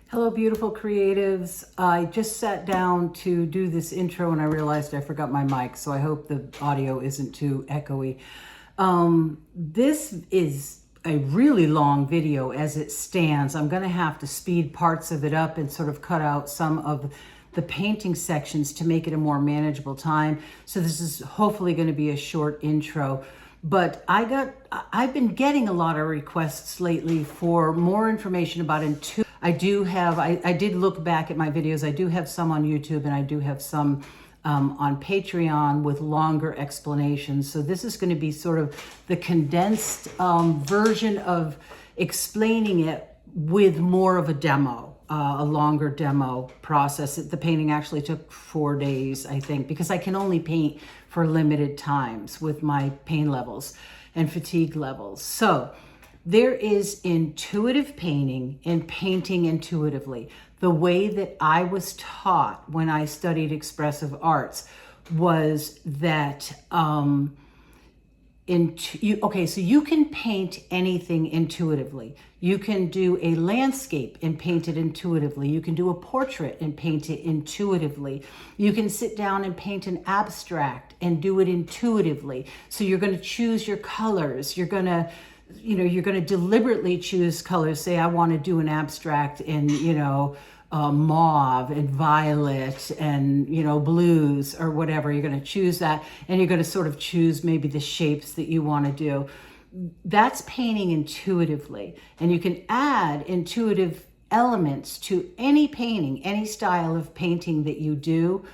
Hello, beautiful creatives. I just sat down to do this intro and I realized I forgot my mic, so I hope the audio isn't too echoey. This is a really long video as it stands. I'm going to have to speed parts of it up and sort of cut out some of the painting sections to make it a more manageable time. So this is hopefully going to be a short intro. But I've been getting a lot of requests lately for more information about intuitive. I did look back at my videos. I do have some on YouTube and I do have some on Patreon with longer explanations. So this is going to be sort of the condensed version of explaining it with more of a demo, a longer demo process. The painting actually took 4 days, I think, because I can only paint for limited times with my pain levels and fatigue levels. So there is intuitive painting and painting intuitively. The way that I was taught when I studied expressive arts was that, so you can paint anything intuitively. You can do a landscape and paint it intuitively. You can do a portrait and paint it intuitively. You can sit down and paint an abstract and do it intuitively. So you're going to choose your colors. You're going to deliberately choose colors. Say, I want to do an abstract in, mauve and violet and, blues or whatever. You're going to choose that. And you're going to sort of choose maybe the shapes that you want to do. That's painting intuitively. And you can add intuitive elements to any painting, any style of painting that you do.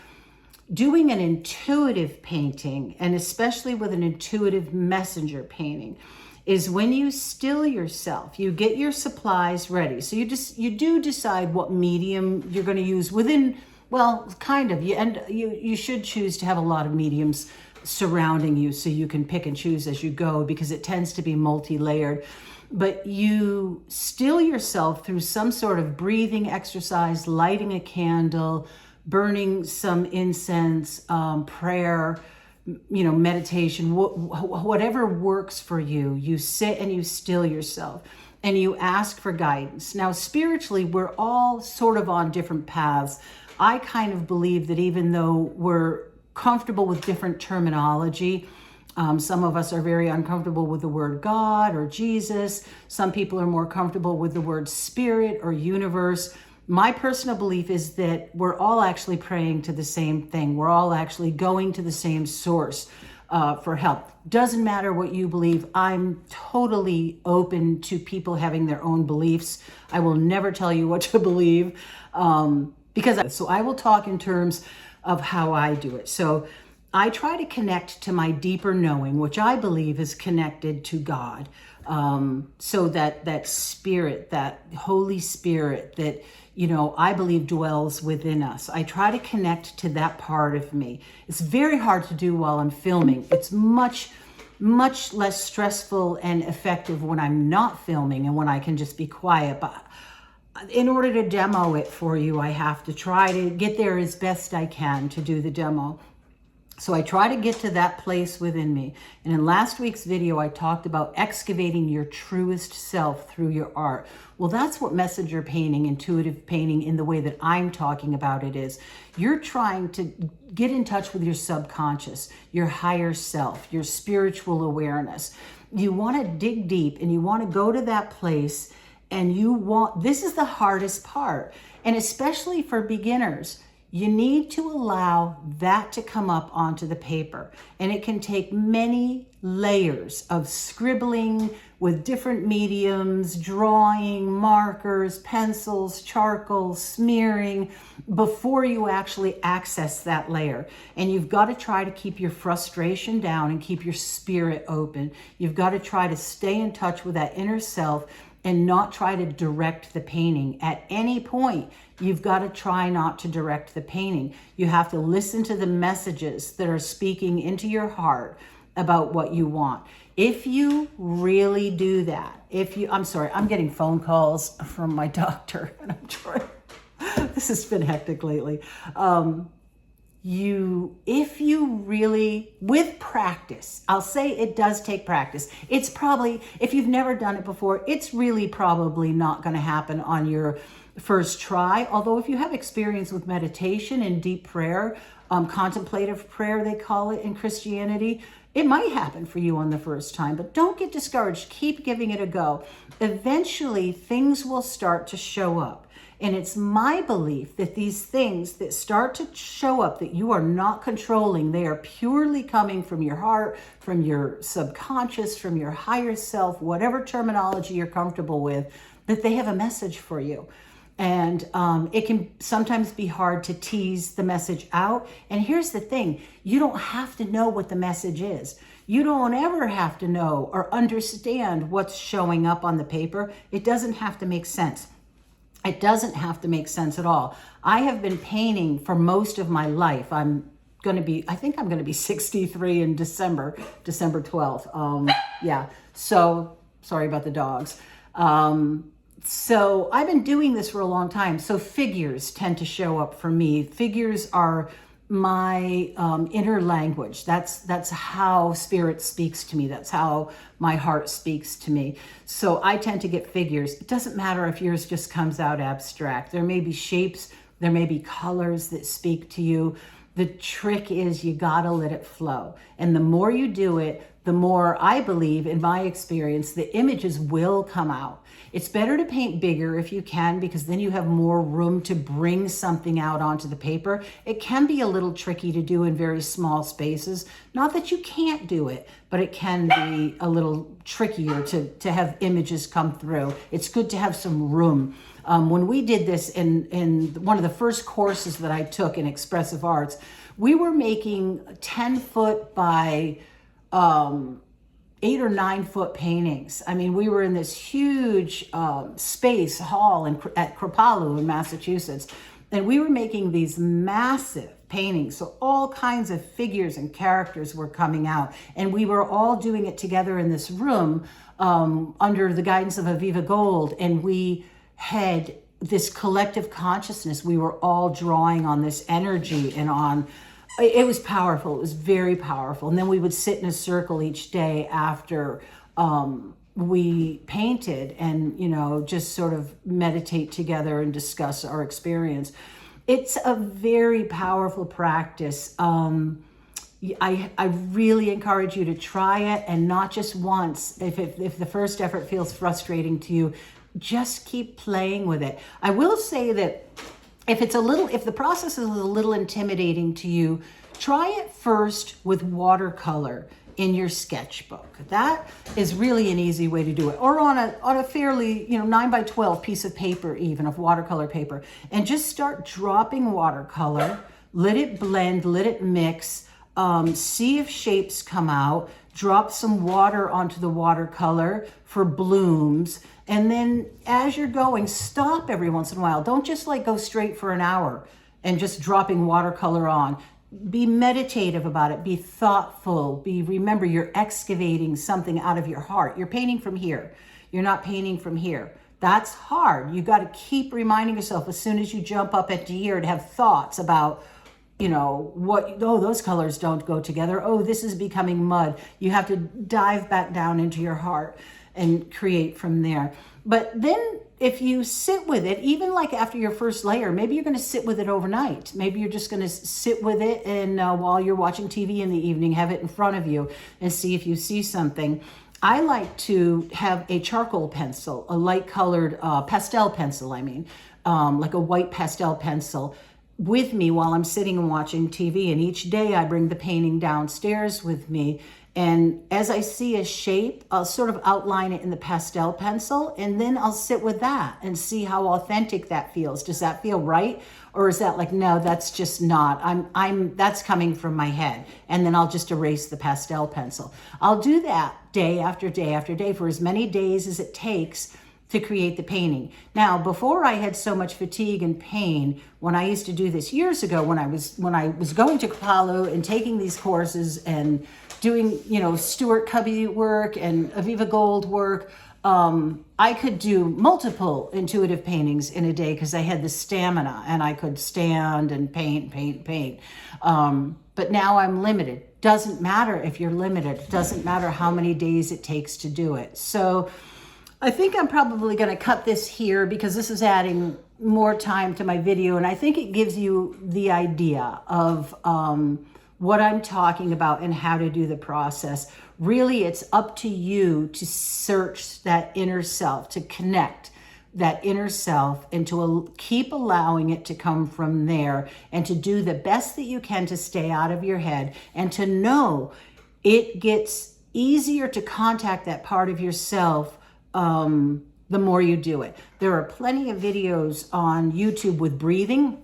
Doing an intuitive painting, and especially with an intuitive messenger painting, is when you still yourself, you get your supplies ready. So you do decide what medium you're going to use within, well, kind of. You should choose to have a lot of mediums surrounding you so you can pick and choose as you go, because it tends to be multi-layered. But you still yourself through some sort of breathing exercise, lighting a candle, burning some incense, prayer, meditation, whatever works for you. You sit and you still yourself and you ask for guidance. Now, spiritually, we're all sort of on different paths. I kind of believe that even though we're comfortable with different terminology, some of us are very uncomfortable with the word God or Jesus. Some people are more comfortable with the word spirit or universe. My personal belief is that we're all actually praying to the same thing. We're all actually going to the same source for help. Doesn't matter what you believe. I'm totally open to people having their own beliefs. I will never tell you what to believe so I will talk in terms of how I do it. So I try to connect to my deeper knowing, which I believe is connected to God. So that spirit, that Holy Spirit that, I believe dwells within us. I try to connect to that part of me. It's very hard to do while I'm filming. It's much, much less stressful and effective when I'm not filming and when I can just be quiet. But in order to demo it for you, I have to try to get there as best I can to do the demo. So I try to get to that place within me. And in last week's video, I talked about excavating your truest self through your art. Well, that's what messenger painting, intuitive painting in the way that I'm talking about it is. You're trying to get in touch with your subconscious, your higher self, your spiritual awareness. You want to dig deep and you want to go to that place, and this is the hardest part. And especially for beginners, you need to allow that to come up onto the paper. And it can take many layers of scribbling with different mediums, drawing, markers, pencils, charcoal, smearing, before you actually access that layer. And you've got to try to keep your frustration down and keep your spirit open. You've got to try to stay in touch with that inner self and not try to direct the painting. At any point, you've got to try not to direct the painting. You have to listen to the messages that are speaking into your heart about what you want. If you really do that, I'm getting phone calls from my doctor, and I'm trying, this has been hectic lately. If you really, with practice, I'll say it does take practice. It's probably, if you've never done it before, it's really probably not going to happen on your first try. Although if you have experience with meditation and deep prayer, contemplative prayer, they call it in Christianity, it might happen for you on the first time, but don't get discouraged. Keep giving it a go. Eventually, things will start to show up. And it's my belief that these things that start to show up that you are not controlling, they are purely coming from your heart, from your subconscious, from your higher self, whatever terminology you're comfortable with, that they have a message for you. And it can sometimes be hard to tease the message out. And here's the thing, you don't have to know what the message is. You don't ever have to know or understand what's showing up on the paper. It doesn't have to make sense. It doesn't have to make sense at all. I have been painting for most of my life. I think I'm going to be 63 in December 12th. Yeah. So sorry about the dogs. So I've been doing this for a long time. So figures tend to show up for me. Figures are my inner language. That's how spirit speaks to me. That's how my heart speaks to me. So I tend to get figures. It doesn't matter if yours just comes out abstract. There may be shapes, there may be colors that speak to you. The trick is you gotta let it flow. And the more you do it, the more, I believe, in my experience, the images will come out. It's better to paint bigger if you can, because then you have more room to bring something out onto the paper. It can be a little tricky to do in very small spaces. Not that you can't do it, but it can be a little trickier to have images come through. It's good to have some room. When we did this in one of the first courses that I took in expressive arts, we were making 10-foot by 8 or 9 foot paintings. I mean, we were in this huge space hall at Kripalu in Massachusetts, and we were making these massive paintings. So all kinds of figures and characters were coming out, and we were all doing it together in this room under the guidance of Aviva Gold, and we had this collective consciousness. We were all drawing on this energy and on. It was powerful. It was very powerful. And then we would sit in a circle each day after we painted and, just sort of meditate together and discuss our experience. It's a very powerful practice. I really encourage you to try it, and not just once. If the first effort feels frustrating to you, just keep playing with it. I will say that if the process is a little intimidating to you, try it first with watercolor in your sketchbook. That is really an easy way to do it. Or on a fairly, 9 by 12 piece of paper, even of watercolor paper, and just start dropping watercolor. Let it blend, let it mix, see if shapes come out, drop some water onto the watercolor for blooms. And then as you're going, stop every once in a while. Don't just go straight for an hour and just dropping watercolor on. Be meditative about it. Be thoughtful. Remember, you're excavating something out of your heart. You're painting from here. You're not painting from here. That's hard. You got to keep reminding yourself as soon as you jump up into here to have thoughts about, those colors don't go together. Oh, this is becoming mud. You have to dive back down into your heart and create from there. But then if you sit with it, even after your first layer, maybe you're going to sit with it overnight. Maybe you're just going to sit with it and while you're watching TV in the evening, have it in front of you and see if you see something. I like to have a charcoal pencil, a light colored pastel pencil, like a white pastel pencil with me while I'm sitting and watching TV. And each day I bring the painting downstairs with me. And as I see a shape, I'll sort of outline it in the pastel pencil, and then I'll sit with that and see how authentic that feels. Does that feel right? Or is that no, that's just not, that's coming from my head. And then I'll just erase the pastel pencil. I'll do that day after day after day for as many days as it takes to create the painting. Now, before I had so much fatigue and pain, when I used to do this years ago, when I was going to Kripalu and taking these courses and doing, Stuart Cubby work and Aviva Gold work, I could do multiple intuitive paintings in a day because I had the stamina and I could stand and paint. But now I'm limited. Doesn't matter if you're limited. Doesn't matter how many days it takes to do it. So I think I'm probably going to cut this here because this is adding, more time to my video, and I think it gives you the idea of what I'm talking about and how to do the process. Really, it's up to you to search that inner self, to connect that inner self, and to keep allowing it to come from there, and to do the best that you can to stay out of your head, and to know it gets easier to contact that part of yourself the more you do it. There are plenty of videos on YouTube with breathing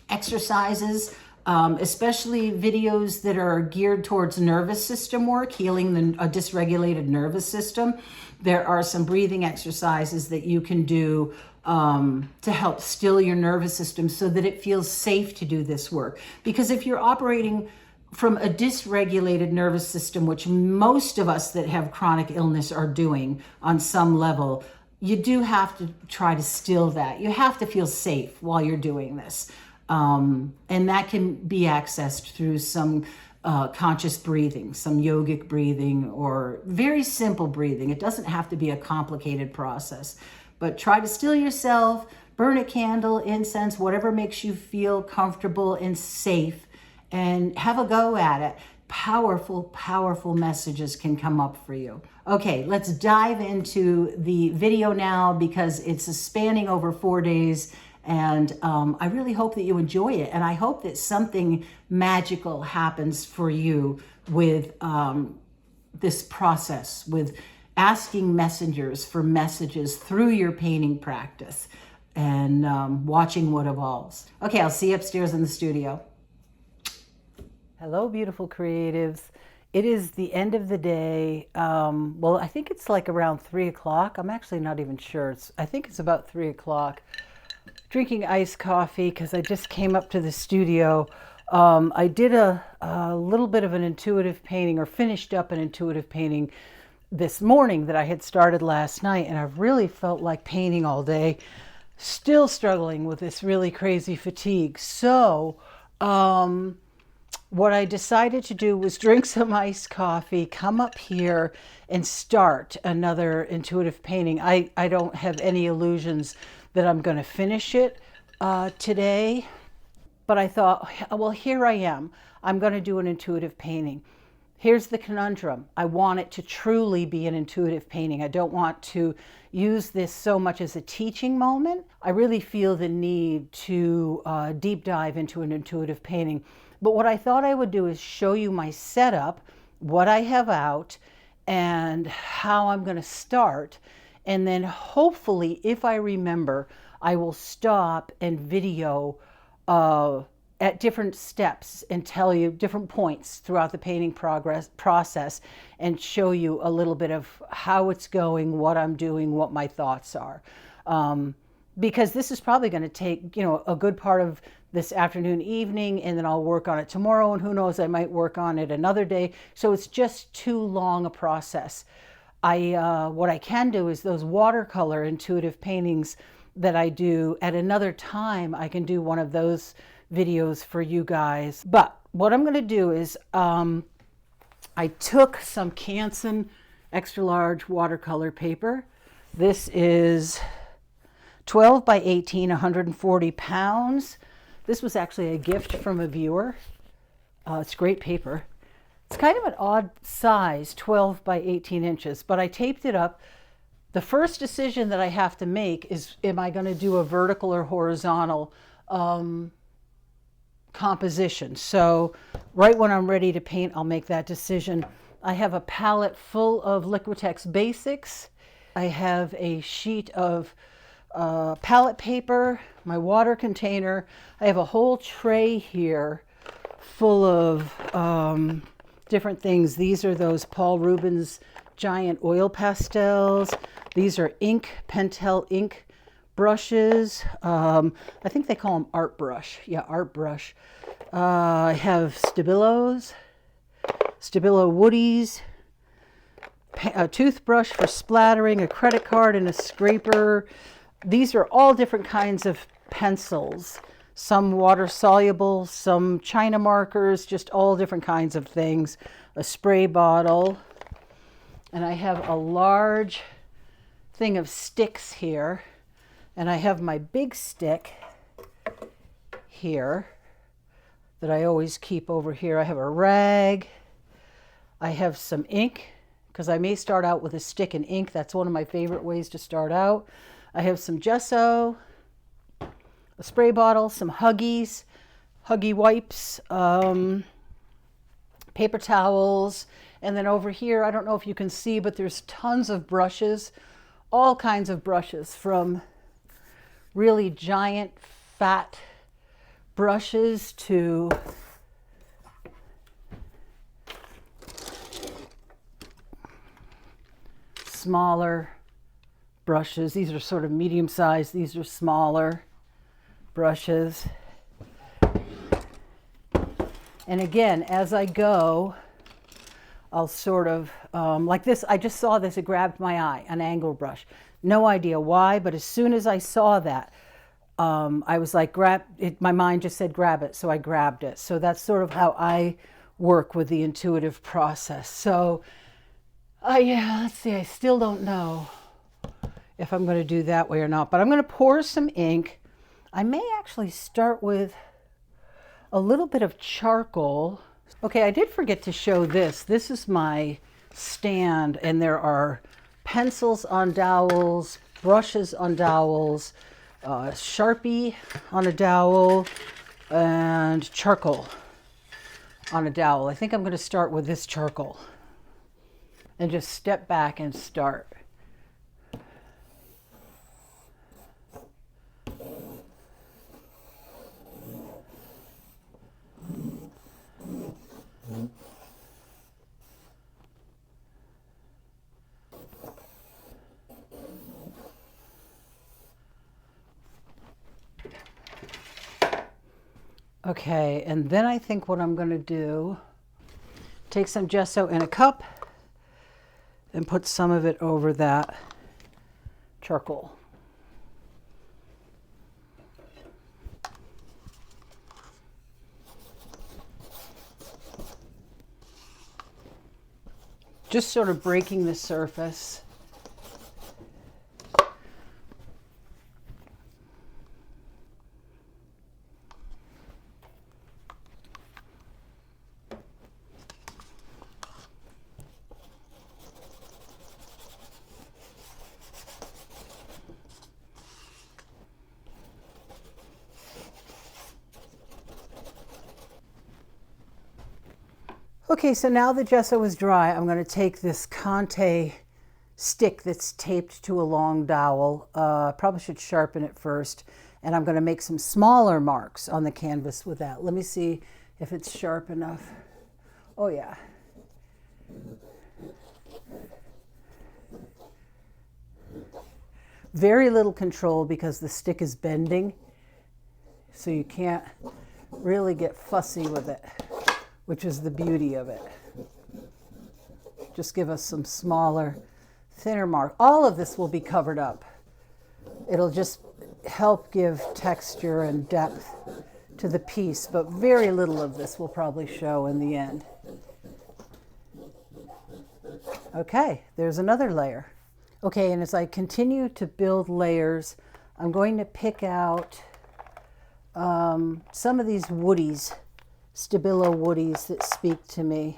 exercises, especially videos that are geared towards nervous system work, healing a dysregulated nervous system. There are some breathing exercises that you can do to help still your nervous system so that it feels safe to do this work. Because if you're operating from a dysregulated nervous system, which most of us that have chronic illness are doing on some level, you do have to try to still that. You have to feel safe while you're doing this. And that can be accessed through some conscious breathing, some yogic breathing, or very simple breathing. It doesn't have to be a complicated process, but try to still yourself, burn a candle, incense, whatever makes you feel comfortable and safe, and have a go at it. Powerful, powerful messages can come up for you. Okay, let's dive into the video now, because it's spanning over 4 days. And I really hope that you enjoy it. And I hope that something magical happens for you with this process, with asking messengers for messages through your painting practice, and watching what evolves. Okay, I'll see you upstairs in the studio. Hello, beautiful creatives. It is the end of the day. Well, I think it's like around 3 o'clock. I'm actually not even sure. I think it's about 3 o'clock. Drinking iced coffee because I just came up to the studio. I did a little bit of an intuitive painting, or finished up an intuitive painting this morning that I had started last night, and I've really felt like painting all day. Still struggling with this really crazy fatigue. So what I decided to do was drink some iced coffee, come up here, and start another intuitive painting. I don't have any illusions that I'm going to finish it today, but I thought, well, here I am. I'm going to do an intuitive painting. Here's the conundrum. I want it to truly be an intuitive painting. I don't want to use this so much as a teaching moment. I really feel the need to deep dive into an intuitive painting. But what I thought I would do is show you my setup, what I have out, and how I'm going to start. And then hopefully, if I remember, I will stop and video at different steps and tell you different points throughout the painting process, and show you a little bit of how it's going, what I'm doing, what my thoughts are. Because this is probably going to take, a good part of this afternoon, evening, and then I'll work on it tomorrow, and who knows, I might work on it another day. So it's just too long a process. What I can do is those watercolor intuitive paintings that I do at another time. I can do one of those videos for you guys. But what I'm going to do is I took some Canson extra large watercolor paper. This is 12 by 18, 140 pounds. This was actually a gift from a viewer. It's great paper. It's kind of an odd size, 12 by 18 inches, but I taped it up. The first decision that I have to make is, am I going to do a vertical or horizontal composition? So right when I'm ready to paint, I'll make that decision. I have a palette full of Liquitex Basics. I have a sheet of palette paper, my water container. I have a whole tray here full of different things. These are those Paul Rubens giant oil pastels. These are Pentel ink brushes. I think they call them art brush. Yeah, art brush. I have Stabilo Woodies, a toothbrush for splattering, a credit card, and a scraper. These are all different kinds of pencils. Some water soluble, some China markers, just all different kinds of things. A spray bottle. And I have a large thing of sticks here. And I have my big stick here that I always keep over here. I have a rag. I have some ink, because I may start out with a stick and ink. That's one of my favorite ways to start out. I have some gesso, a spray bottle, some Huggies, Huggy wipes, paper towels, and then over here, I don't know if you can see, but there's tons of brushes, all kinds of brushes, from really giant, fat brushes to smaller brushes. These are sort of medium sized. These are smaller brushes. And again, as I go, I'll sort of, like this, I just saw this, it grabbed my eye, an angle brush. No idea why, but as soon as I saw that, I was like, grab it, my mind just said, grab it. So I grabbed it. So that's sort of how I work with the intuitive process. So yeah, let's see, I still don't know if I'm going to do that way or not, but I'm going to pour some ink. I may actually start with a little bit of charcoal. Okay, I did forget to show this. This is my stand, and there are pencils on dowels, brushes on dowels, Sharpie on a dowel, and charcoal on a dowel. I think I'm going to start with this charcoal and just step back and start. Okay, and then I think what I'm going to do, take some gesso in a cup and put some of it over that charcoal. Just sort of breaking the surface. Okay, so now the gesso is dry, I'm going to take this Conte stick that's taped to a long dowel. Probably should sharpen it first. And I'm going to make some smaller marks on the canvas with that. Let me see if it's sharp enough. Oh yeah. Very little control because the stick is bending, so you can't really get fussy with it, which is the beauty of it. Just give us some smaller, thinner mark. All of this will be covered up. It'll just help give texture and depth to the piece, but very little of this will probably show in the end. Okay, there's another layer. Okay, and as I continue to build layers, I'm going to pick out some of these woodies, Stabilo woodies that speak to me.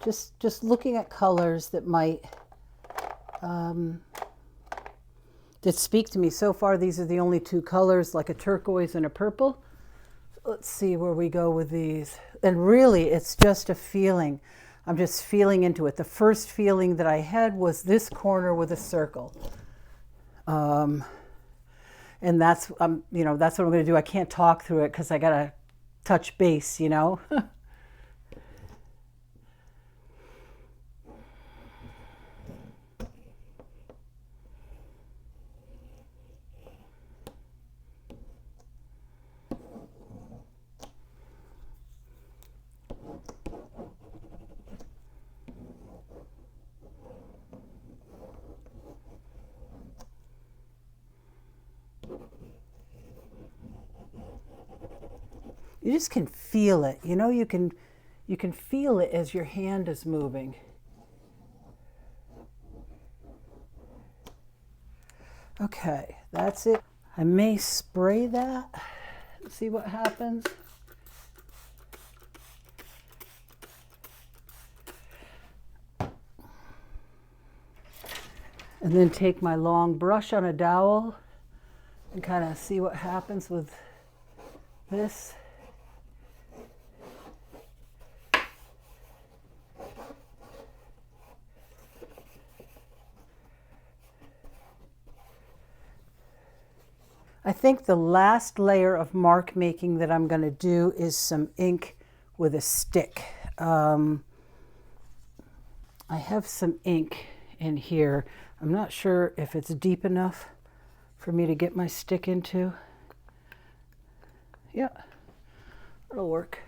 Just looking at colors that might, that speak to me. So far, these are the only two colors, like a turquoise and a purple. Let's see where we go with these. And really, it's just a feeling. I'm just feeling into it. The first feeling that I had was this corner with a circle. And that's, you know, that's what I'm going to do. I can't talk through it because I got to touch base, you know. You just can feel it, you know, you can feel it as your hand is moving. Okay. Okay, that's it. I may spray that, see what happens. And then take my long brush on a dowel and kind of see what happens with this. I think the last layer of mark making that I'm going to do is some ink with a stick. I have some ink in here. I'm not sure if it's deep enough for me to get my stick into. Yeah, it'll work.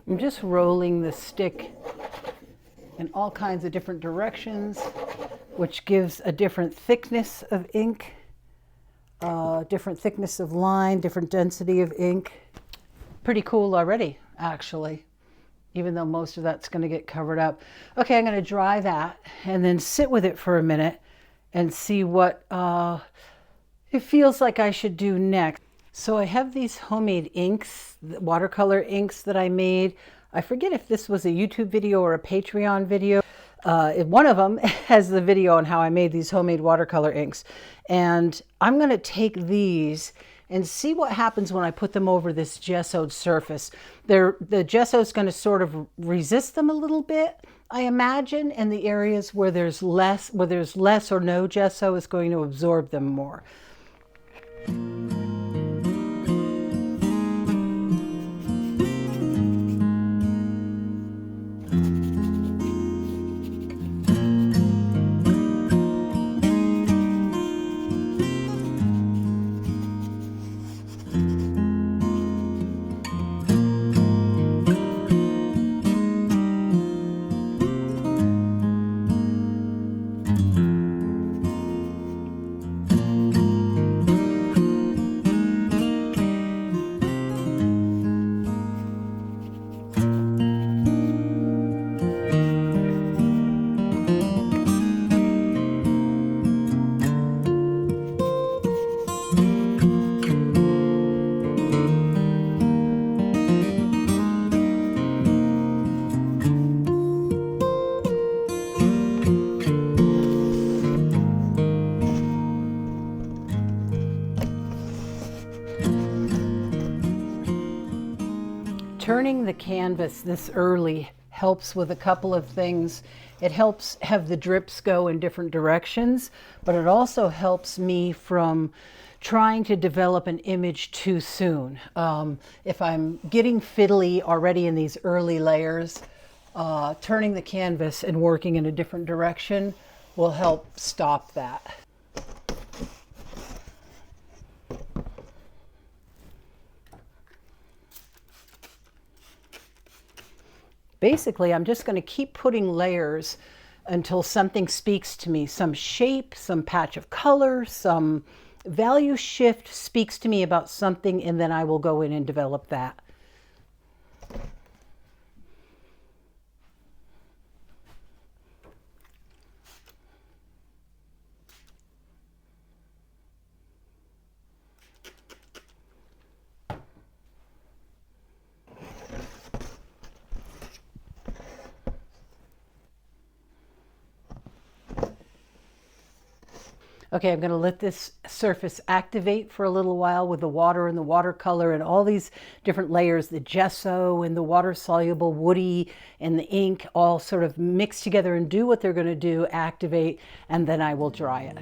I'm just rolling the stick in all kinds of different directions, which gives a different thickness of ink, different thickness of line, different density of ink. Pretty cool already, actually, even though most of that's going to get covered up. Okay, I'm going to dry that and then sit with it for a minute and see what it feels like I should do next. So I have these homemade inks, watercolor inks that I made. I forget if this was a YouTube video or a Patreon video. One of them has the video on how I made these homemade watercolor inks. And I'm going to take these and see what happens when I put them over this gessoed surface. The gesso is going to sort of resist them a little bit, I imagine, and the areas where there's less or no gesso is going to absorb them more. Turning the canvas this early helps with a couple of things. It helps have the drips go in different directions, but it also helps me from trying to develop an image too soon. If I'm getting fiddly already in these early layers, turning the canvas and working in a different direction will help stop that. Basically, I'm just going to keep putting layers until something speaks to me. Some shape, some patch of color, some value shift speaks to me about something, and then I will go in and develop that. Okay, I'm going to let this surface activate for a little while with the water and the watercolor and all these different layers, the gesso and the water-soluble woody and the ink all sort of mix together and do what they're going to do, activate, and then I will dry it.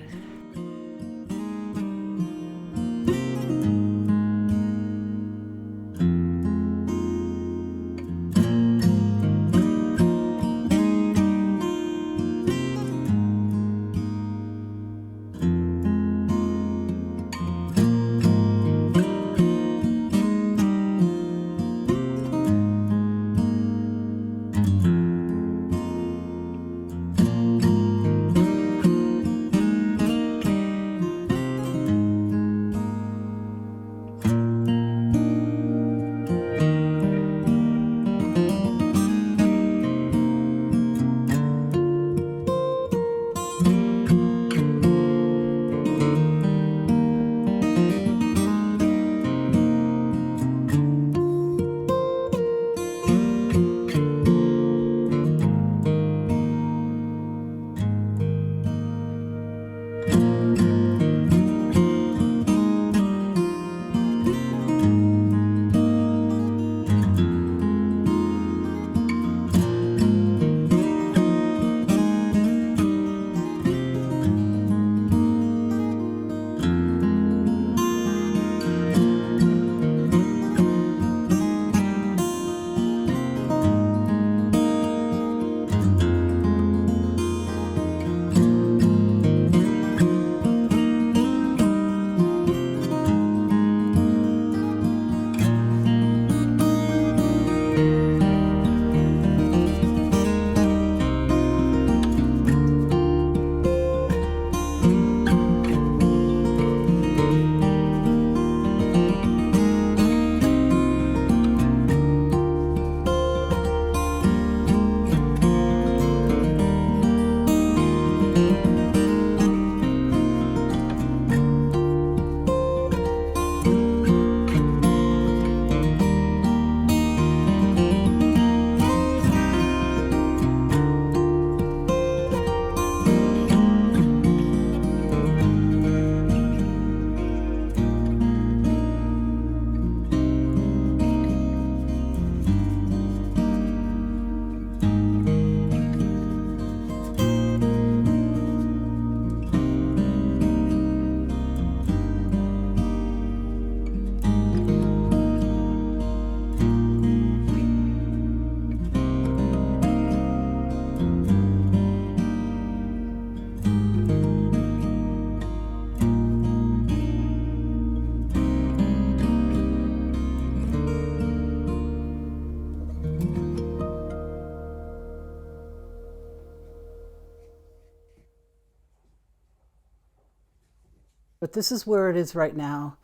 But this is where it is right now.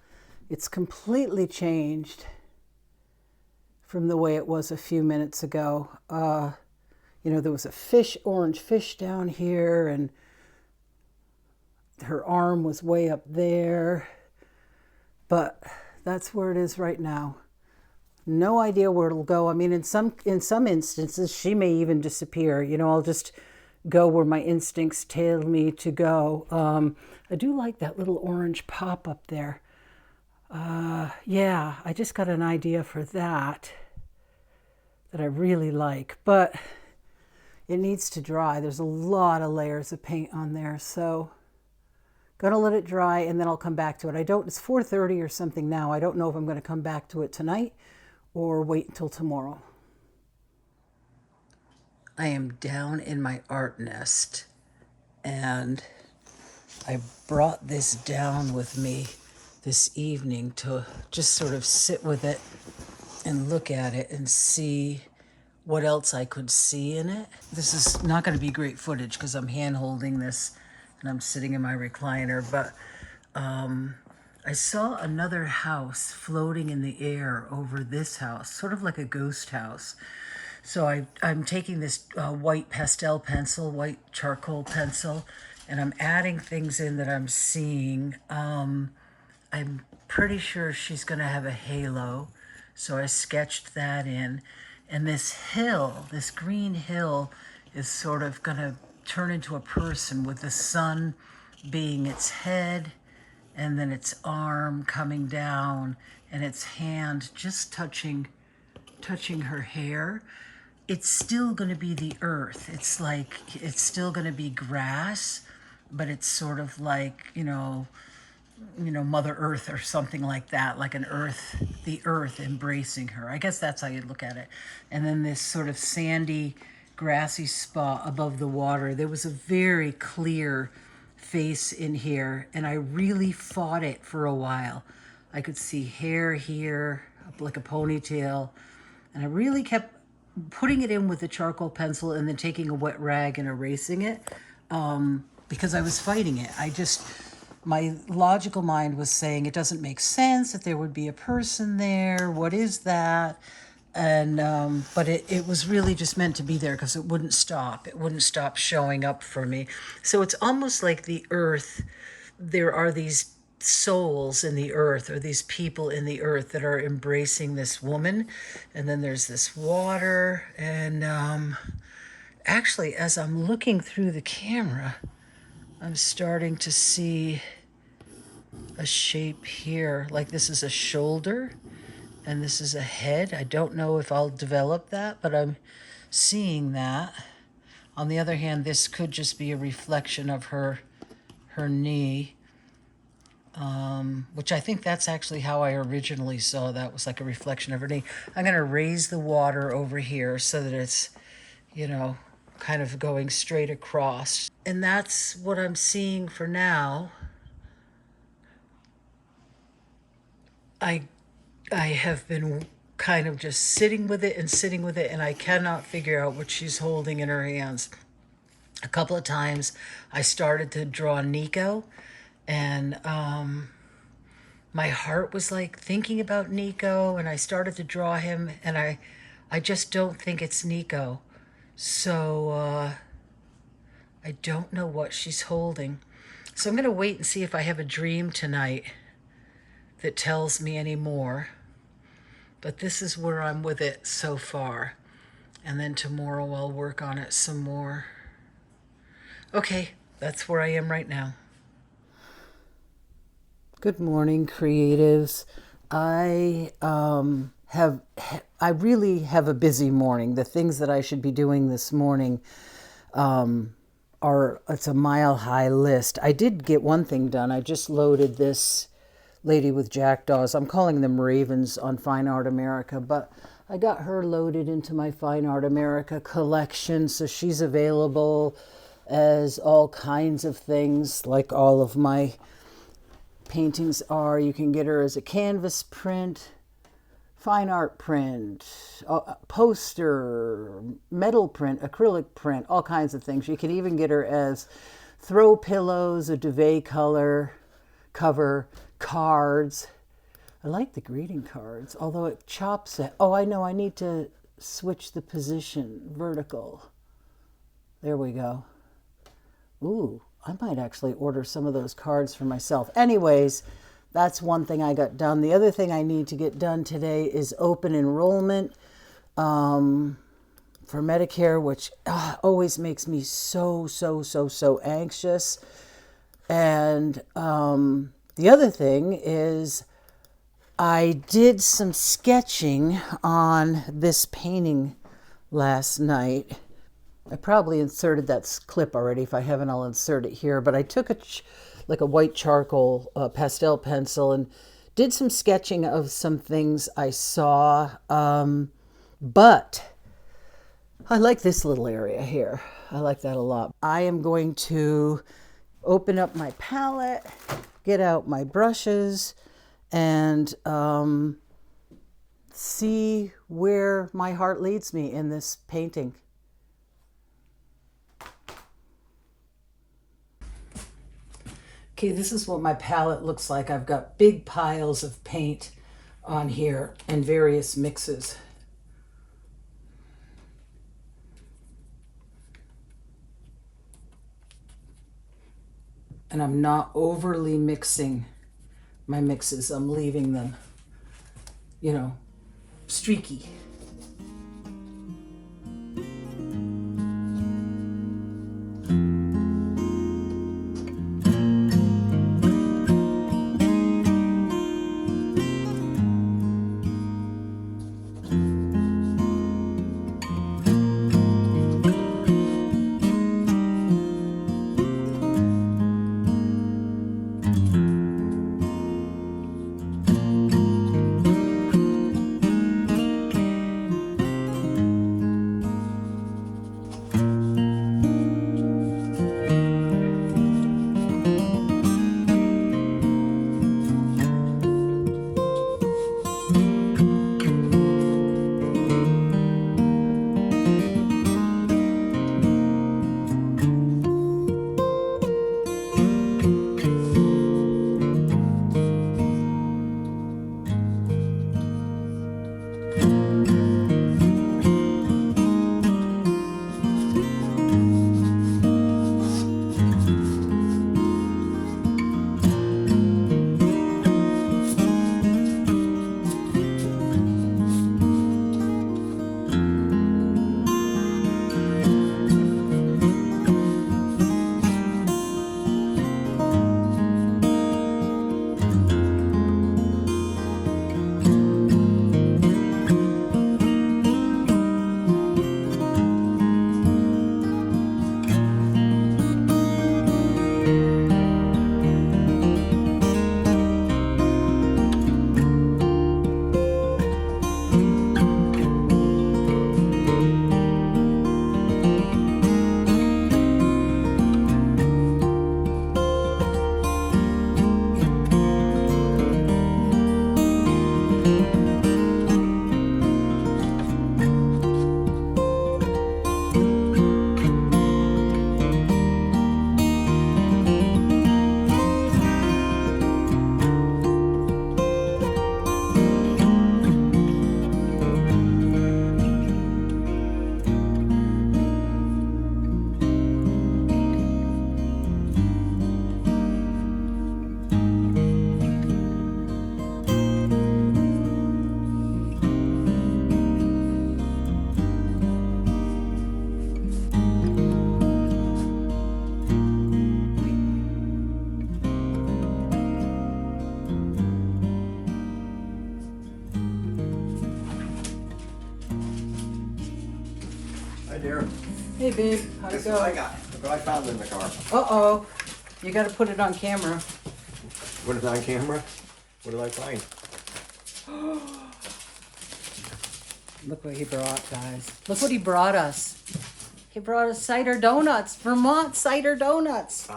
It's completely changed from the way it was a few minutes ago. You know, there was a fish, orange fish down here, and her arm was way up there. But that's where it is right now. No idea where it'll go. I mean, in some instances, she may even disappear. You know, I'll just go where my instincts tell me to go. I do like that little orange pop up there. Yeah, I just got an idea for that I really like, but it needs to dry. There's a lot of layers of paint on there, so gonna let it dry and then I'll come back to it. It's 4:30 or something now. I don't know if I'm gonna come back to it tonight or wait until tomorrow. I am down in my art nest and I brought this down with me this evening to just sort of sit with it and look at it and see what else I could see in it. This is not going to be great footage because I'm hand holding this and I'm sitting in my recliner, but I saw another house floating in the air over this house, sort of like a ghost house. So I'm taking this white pastel pencil, white charcoal pencil, and I'm adding things in that I'm seeing. I'm pretty sure she's going to have a halo, so I sketched that in. And this hill, this green hill, is sort of going to turn into a person with the sun being its head and then its arm coming down and its hand just touching her hair. It's still going to be the earth. It's still going to be grass, but it's sort of like, you know, Mother Earth or something like that, like the earth embracing her. I guess that's how you look at it. And then this sort of sandy, grassy spot above the water. There was a very clear face in here, and I really fought it for a while. I could see hair here, like a ponytail, and I really kept putting it in with the charcoal pencil and then taking a wet rag and erasing it because I was fighting it. My logical mind was saying it doesn't make sense that there would be a person there. What is that? And but it was really just meant to be there because it wouldn't stop. It wouldn't stop showing up for me. So it's almost like the earth. There are these souls in the earth, or these people in the earth that are embracing this woman. And then there's this water. And actually, as I'm looking through the camera, I'm starting to see a shape here. Like this is a shoulder and this is a head. I don't know if I'll develop that, but I'm seeing that. On the other hand, this could just be a reflection of her knee, which I think that's actually how I originally saw that, was like a reflection of her knee. I'm going to raise the water over here so that it's, you know, kind of going straight across. And that's what I'm seeing for now. I have been kind of just sitting with it, and I cannot figure out what she's holding in her hands. A couple of times I started to draw Nico, and my heart was like thinking about Nico, and I started to draw him, and I just don't think it's Nico. So I don't know what she's holding. So I'm going to wait and see if I have a dream tonight that tells me any more. But this is where I'm with it so far. And then tomorrow I'll work on it some more. Okay, that's where I am right now. Good morning, creatives. I really have a busy morning. The things that I should be doing this morning it's a mile-high list. I did get one thing done. I just loaded this lady with jackdaws. I'm calling them ravens on Fine Art America, but I got her loaded into my Fine Art America collection, so she's available as all kinds of things, like all of my paintings are. You can get her as a canvas print, fine art print, poster, metal print, acrylic print, all kinds of things. You can even get her as throw pillows, a duvet hardcover cards. I like the greeting cards, although it chops it. Oh, I know, I need to switch the position, vertical. There we go. Ooh, I might actually order some of those cards for myself. Anyways, that's one thing I got done. The other thing I need to get done today is open enrollment for Medicare, which always makes me so anxious. And the other thing is I did some sketching on this painting last night. I probably inserted that clip already. If I haven't, I'll insert it here. But I took like a white charcoal pastel pencil and did some sketching of some things I saw. But I like this little area here. I like that a lot. I am going to open up my palette, get out my brushes, and see where my heart leads me in this painting. Okay, this is what my palette looks like. I've got big piles of paint on here and various mixes. And I'm not overly mixing my mixes. I'm leaving them, you know, streaky. Hey babe, how'd it go? What I got. Look what I found in the car. Uh-oh. You gotta put it on camera. What is on camera? What did I find? Look what he brought, guys. Look what he brought us. He brought us cider donuts. Vermont cider donuts. Ooh,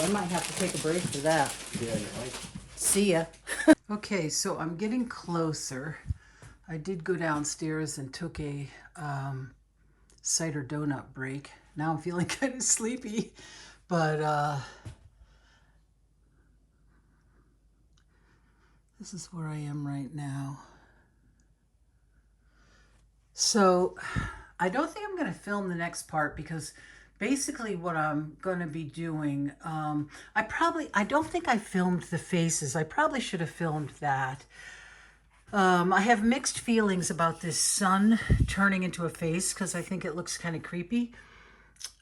I might have to take a break for that. Yeah, you might. See ya. Okay, so I'm getting closer. I did go downstairs and took a cider donut break. Now I'm feeling kind of sleepy, but This is where I am right now. So I don't think I'm going to film the next part because basically what I'm going to be doing, I don't think I filmed the faces. I probably should have filmed that. I have mixed feelings about this sun turning into a face because I think it looks kind of creepy.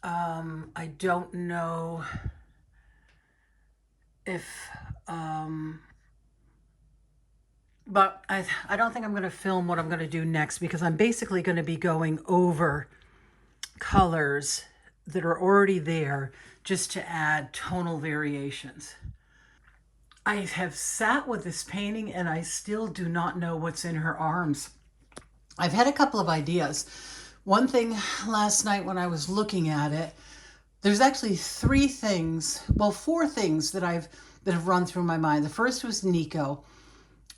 I don't know if, but I don't think I'm going to film what I'm going to do next because I'm basically going to be going over colors that are already there just to add tonal variations. I have sat with this painting and I still do not know what's in her arms. I've had a couple of ideas. One thing last night when I was looking at it, there's actually four things that have run through my mind. The first was Nico,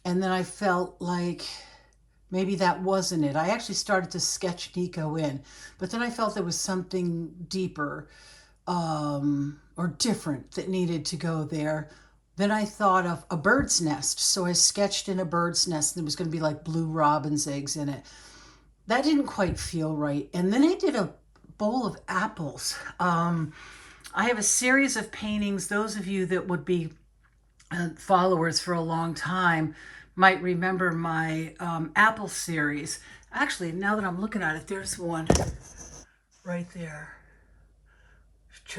and then I felt like maybe that wasn't it. I actually started to sketch Nico in, but then I felt there was something deeper or different that needed to go there. Then I thought of a bird's nest, so I sketched in a bird's nest, and there was going to be like blue robin's eggs in it. That didn't quite feel right. And then I did a bowl of apples. I have a series of paintings. Those of you that would be followers for a long time might remember my apple series. Actually, now that I'm looking at it, there's one right there.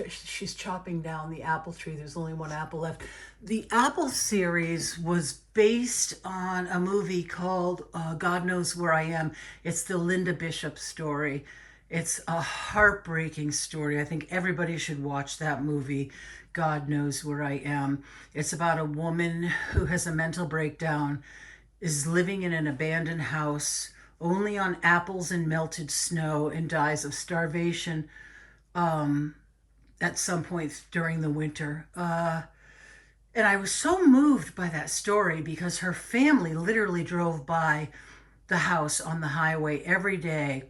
She's chopping down the apple tree. There's only one apple left. The apple series was based on a movie called God Knows Where I Am. It's the Linda Bishop story. It's a heartbreaking story. I think everybody should watch that movie, God Knows Where I Am. It's about a woman who has a mental breakdown, is living in an abandoned house, only on apples and melted snow, and dies of starvation at some point during the winter. And I was so moved by that story because her family literally drove by the house on the highway every day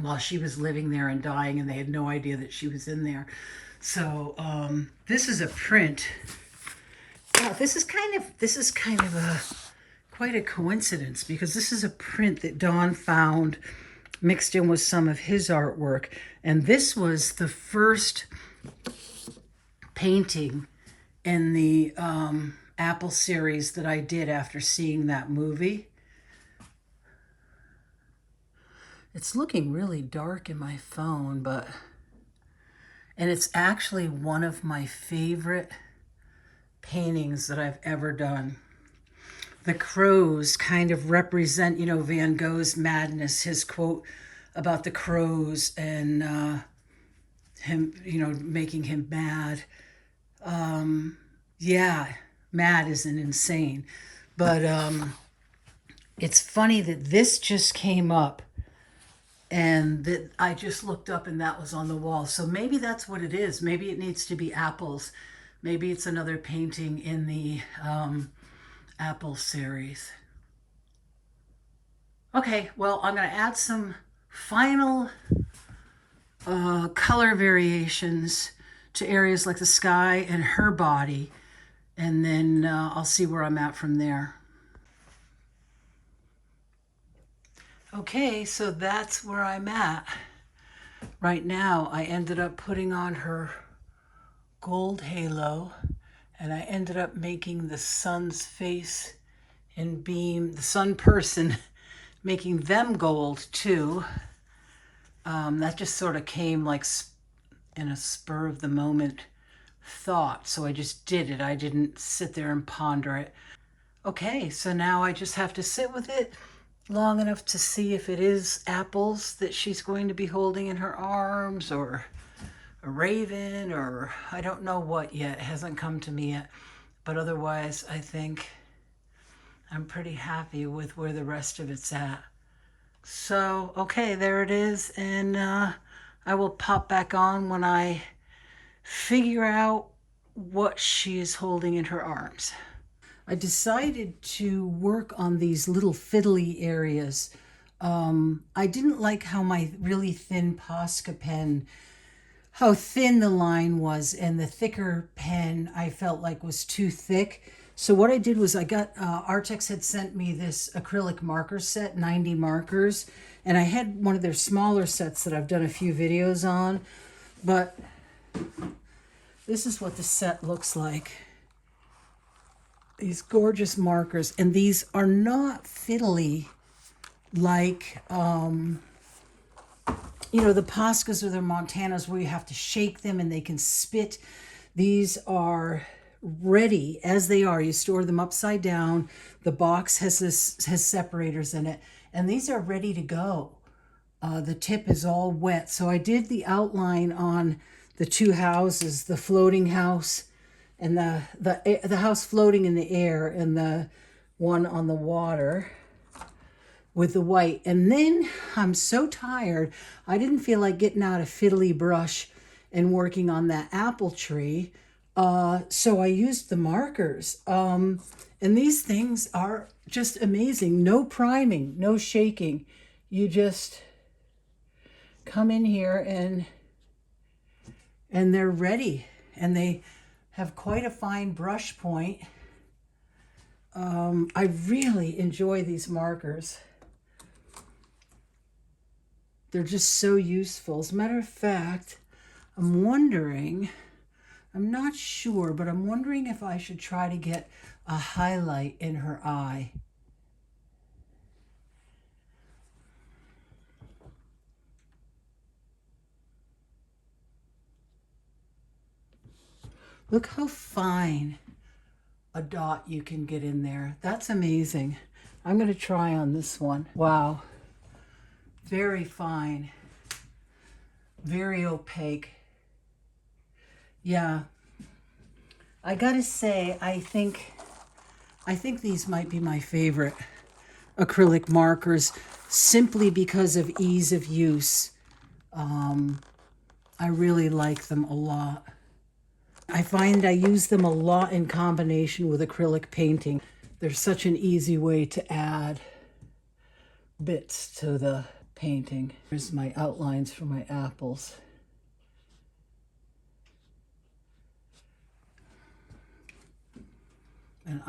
while she was living there and dying, and they had no idea that she was in there. So this is a print. Yeah, this is kind of quite a coincidence because this is a print that Don found mixed in with some of his artwork, and this was the first painting in the Apple series that I did after seeing that movie. It's looking really dark in my phone, and it's actually one of my favorite paintings that I've ever done. The crows kind of represent, Van Gogh's madness, his quote about the crows and him, making him mad. Yeah, mad isn't insane. But it's funny that this just came up and that I just looked up and that was on the wall. So maybe that's what it is. Maybe it needs to be apples. Maybe it's another painting in the Apple series. Okay, well, I'm going to add some final color variations to areas like the sky and her body, and then I'll see where I'm at from there. Okay, so that's where I'm at right now. I ended up putting on her gold halo, and I ended up making the sun's face and beam, the sun person, making them gold too. That just sort of came like in a spur of the moment thought. So I just did it. I didn't sit there and ponder it. Okay, so now I just have to sit with it long enough to see if it is apples that she's going to be holding in her arms, or a raven, or I don't know what yet. It hasn't come to me yet. But otherwise, I think I'm pretty happy with where the rest of it's at. So, okay, there it is. And I will pop back on when I figure out what she is holding in her arms. I decided to work on these little fiddly areas. I didn't like how my really thin Posca pen, how thin the line was, and the thicker pen I felt like was too thick. So what I did was I got, Arrtx had sent me this acrylic marker set, 90 markers, and I had one of their smaller sets that I've done a few videos on, but this is what the set looks like. These gorgeous markers, and these are not fiddly like, you know, the Poscas or the Montanas where you have to shake them and they can spit. These are ready as they are. You store them upside down. The box has separators in it, and these are ready to go. The tip is all wet. So I did the outline on the two houses, the floating house and the house floating in the air, and the one on the water with the white. And then I'm so tired, I didn't feel like getting out a fiddly brush and working on that apple tree. So I used the markers. And these things are just amazing. No priming, no shaking. You just come in here and they're ready. And they have quite a fine brush point. I really enjoy these markers. They're just so useful. As a matter of fact, I'm wondering, I'm not sure, but I'm wondering if I should try to get a highlight in her eye. Look how fine a dot you can get in there. That's amazing. I'm going to try on this one. Wow. Very fine. Very opaque. Yeah. I got to say, I think these might be my favorite acrylic markers simply because of ease of use. I really like them a lot. I find I use them a lot in combination with acrylic painting. They're such an easy way to add bits to the painting. Here's my outlines for my apples. And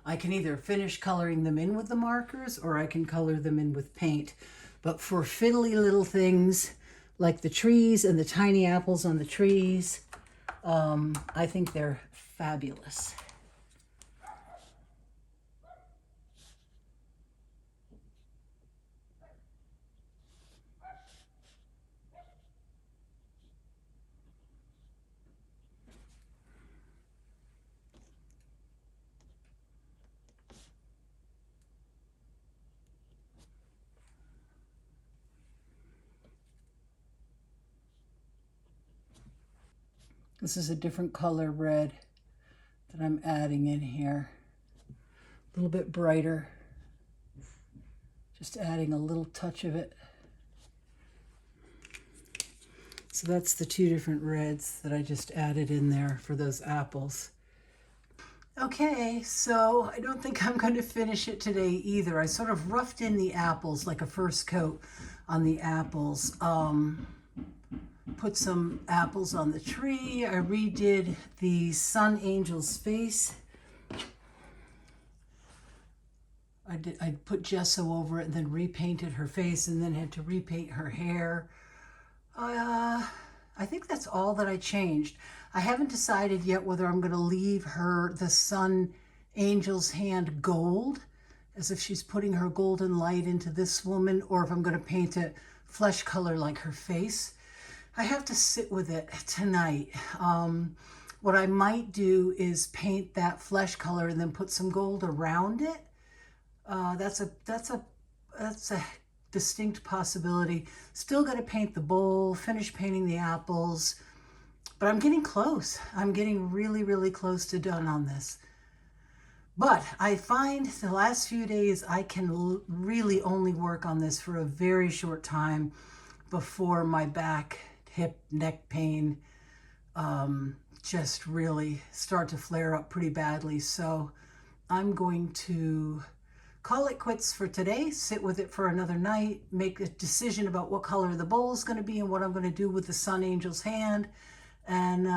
I can either finish coloring them in with the markers or I can color them in with paint. But for fiddly little things like the trees and the tiny apples on the trees, I think they're fabulous. This is a different color red that I'm adding in here. A little bit brighter. Just adding a little touch of it. So that's the two different reds that I just added in there for those apples. Okay, so I don't think I'm going to finish it today either. I sort of roughed in the apples like a first coat on the apples. Put some apples on the tree. I redid the sun angel's face. I put gesso over it and then repainted her face and then had to repaint her hair. I think that's all that I changed. I haven't decided yet whether I'm going to leave the sun angel's hand gold, as if she's putting her golden light into this woman, or if I'm going to paint it flesh color like her face. I have to sit with it tonight. What I might do is paint that flesh color and then put some gold around it. That's a distinct possibility. Still got to paint the bowl, finish painting the apples, but I'm getting close. I'm getting really, really close to done on this. But I find the last few days I can really only work on this for a very short time before my back, hip, neck pain just really start to flare up pretty badly. So I'm going to call it quits for today, sit with it for another night, make a decision about what color the bowl is going to be and what I'm going to do with the sun angel's hand, and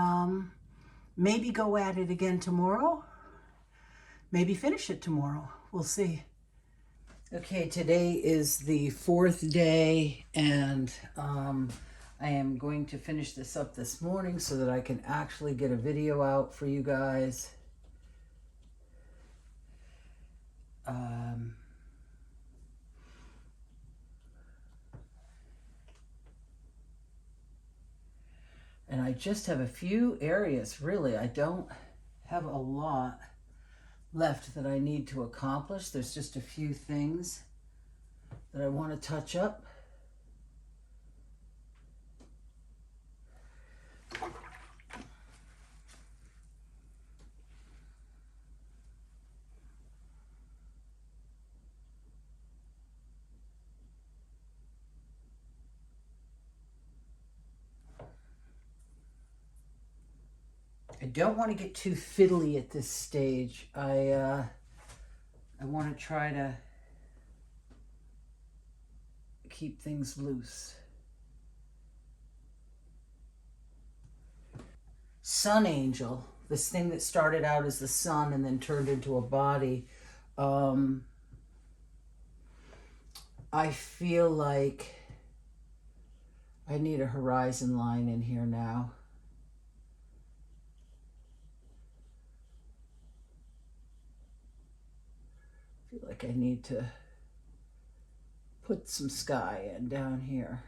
maybe go at it again tomorrow. maybe finish it tomorrow. We'll see. Okay, today is the 4th day, and I am going to finish this up this morning so that I can actually get a video out for you guys. And I just have a few areas, really. I don't have a lot left that I need to accomplish. There's just a few things that I want to touch up. I don't want to get too fiddly at this stage. I want to try to keep things loose. Sun angel, this thing that started out as the sun and then turned into a body. I feel like I need a horizon line in here now. I feel like I need to put some sky in down here.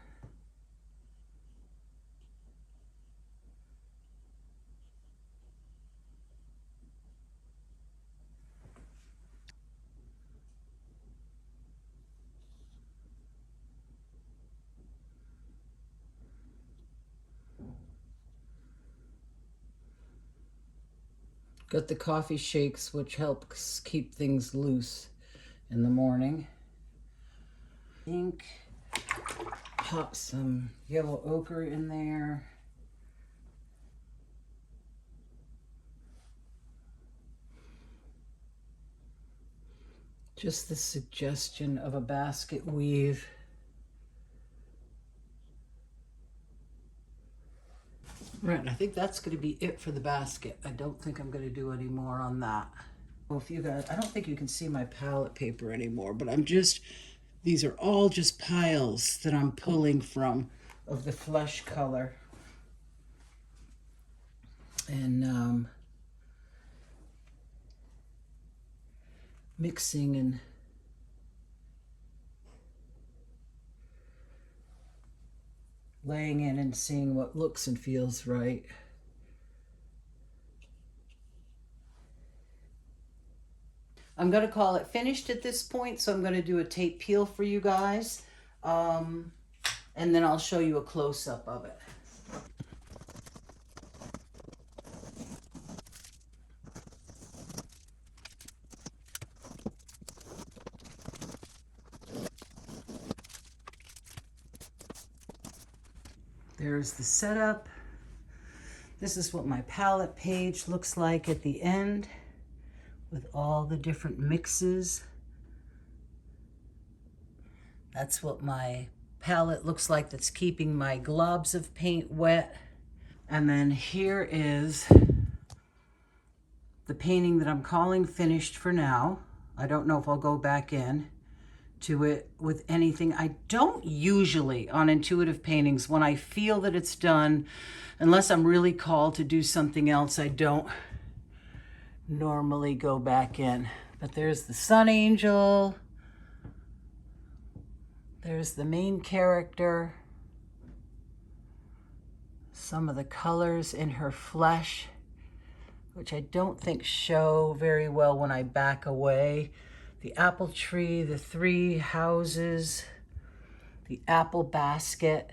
Got the coffee shakes, which helps keep things loose in the morning. Ink. Pop some yellow ochre in there. Just the suggestion of a basket weave. Right, and I think that's going to be it for the basket. I don't think I'm going to do any more on that. Well, if you guys, I don't think you can see my palette paper anymore, but these are all just piles that I'm pulling from of the flesh color. And mixing and laying in and seeing what looks and feels right. I'm going to call it finished at this point, so I'm going to do a tape peel for you guys, and then I'll show you a close-up of it. There's the setup. This is what my palette page looks like at the end with all the different mixes. That's what my palette looks like that's keeping my globs of paint wet. And then here is the painting that I'm calling finished for now. I don't know if I'll go back in to it with anything. I don't usually, on intuitive paintings, when I feel that it's done, unless I'm really called to do something else, I don't normally go back in. But there's the sun angel. There's the main character. Some of the colors in her flesh, which I don't think show very well when I back away. The apple tree, the 3 houses, the apple basket,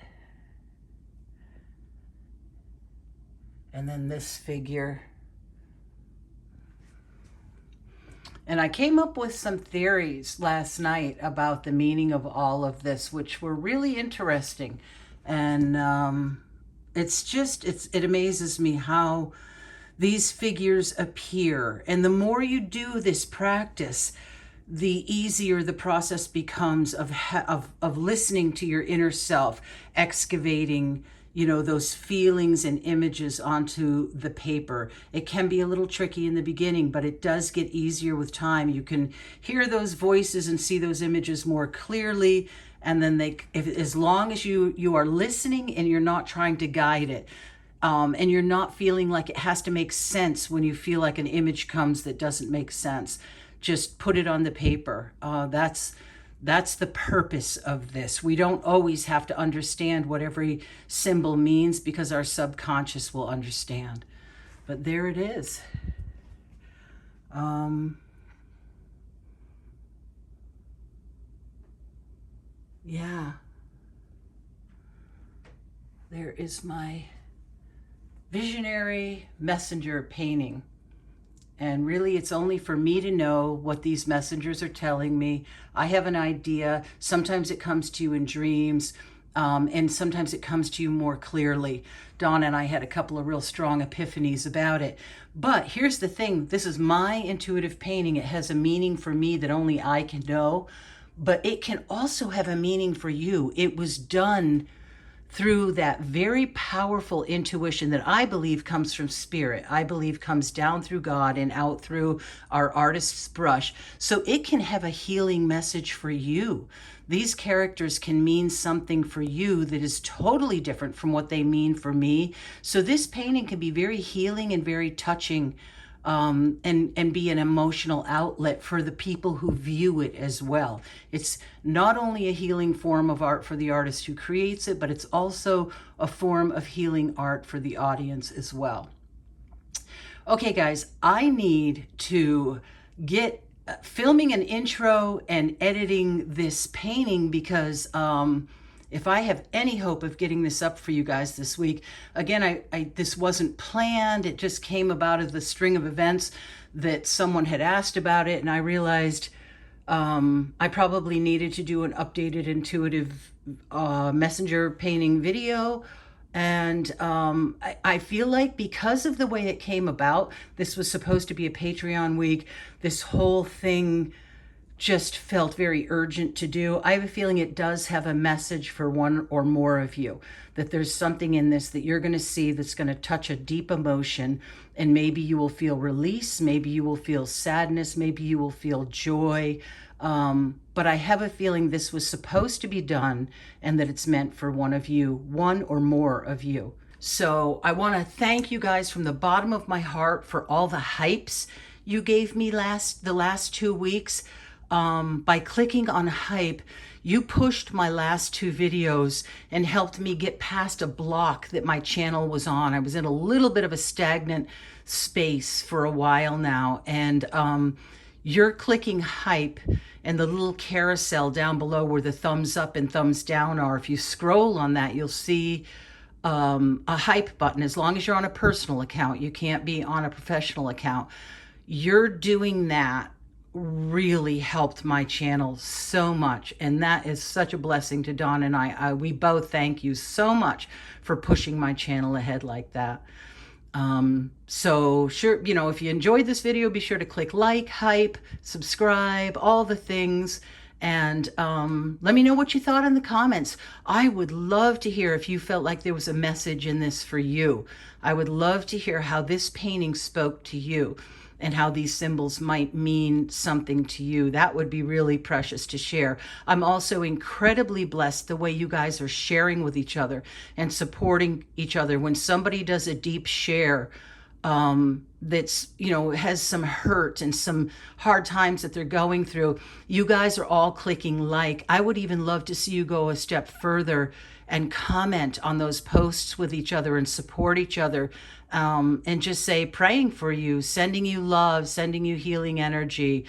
and then this figure. And I came up with some theories last night about the meaning of all of this, which were really interesting. And it amazes me how these figures appear. And the more you do this practice, the easier the process becomes of listening to your inner self, excavating you know, those feelings and images onto the paper. It can be a little tricky in the beginning, but it does get easier with time. You can hear those voices and see those images more clearly. And then as long as you are listening and you're not trying to guide it, and you're not feeling like it has to make sense when you feel like an image comes that doesn't make sense, just put it on the paper. That's the purpose of this. We don't always have to understand what every symbol means because our subconscious will understand. But there it is. Yeah. There is my visionary messenger painting. And really, it's only for me to know what these messengers are telling me. I have an idea. Sometimes it comes to you in dreams, and sometimes it comes to you more clearly. Donna and I had a couple of real strong epiphanies about it. But here's the thing. This is my intuitive painting. It has a meaning for me that only I can know. But it can also have a meaning for you. It was done through that very powerful intuition that I believe comes from spirit. I believe comes down through God and out through our artist's brush. So it can have a healing message for you. These characters can mean something for you that is totally different from what they mean for me. So this painting can be very healing and very touching, and be an emotional outlet for the people who view it as well. It's not only a healing form of art for the artist who creates it, but it's also a form of healing art for the audience as well. Okay, guys, I need to get filming an intro and editing this painting because if I have any hope of getting this up for you guys this week, again, this wasn't planned. It just came about of the string of events that someone had asked about it. And I realized I probably needed to do an updated intuitive messenger painting video. And I feel like because of the way it came about, this was supposed to be a Patreon week. This whole thing just felt very urgent to do. I have a feeling it does have a message for one or more of you, that there's something in this that you're going to see that's going to touch a deep emotion, and maybe you will feel release, maybe you will feel sadness, maybe you will feel joy. But I have a feeling this was supposed to be done and that it's meant for one of you, one or more of you. So I want to thank you guys from the bottom of my heart for all the hypes you gave me the last 2 weeks. By clicking on hype, you pushed my last 2 videos and helped me get past a block that my channel was on. I was in a little bit of a stagnant space for a while now, and you're clicking hype and the little carousel down below where the thumbs up and thumbs down are. If you scroll on that, you'll see a hype button. As long as you're on a personal account, you can't be on a professional account. You're doing that really helped my channel so much, and that is such a blessing to Dawn and I. We both thank you so much for pushing my channel ahead like that. So sure, you know, if you enjoyed this video, be sure to click like, hype, subscribe, all the things, and let me know what you thought in the comments. I would love to hear if you felt like there was a message in this for you. I would love to hear how this painting spoke to you and how these symbols might mean something to you. That would be really precious to share. I'm also incredibly blessed the way you guys are sharing with each other and supporting each other. When somebody does a deep share that's, you know, has some hurt and some hard times that they're going through, you guys are all clicking like. I would even love to see you go a step further and comment on those posts with each other and support each other, and just say praying for you, sending you love, sending you healing energy,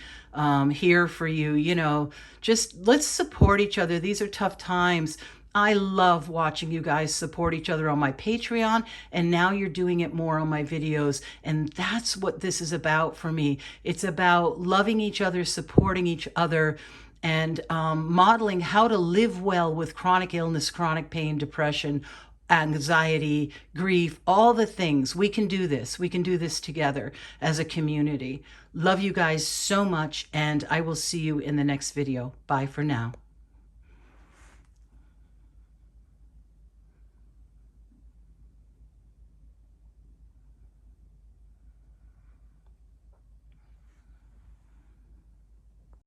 here for you. You know, just let's support each other. These are tough times. I love watching you guys support each other on my Patreon, and now you're doing it more on my videos, and that's what this is about for me. It's about loving each other, supporting each other, and modeling how to live well with chronic illness, chronic pain, depression, anxiety, grief, all the things. We can do this. We can do this together as a community. Love you guys so much, and I will see you in the next video. Bye for now.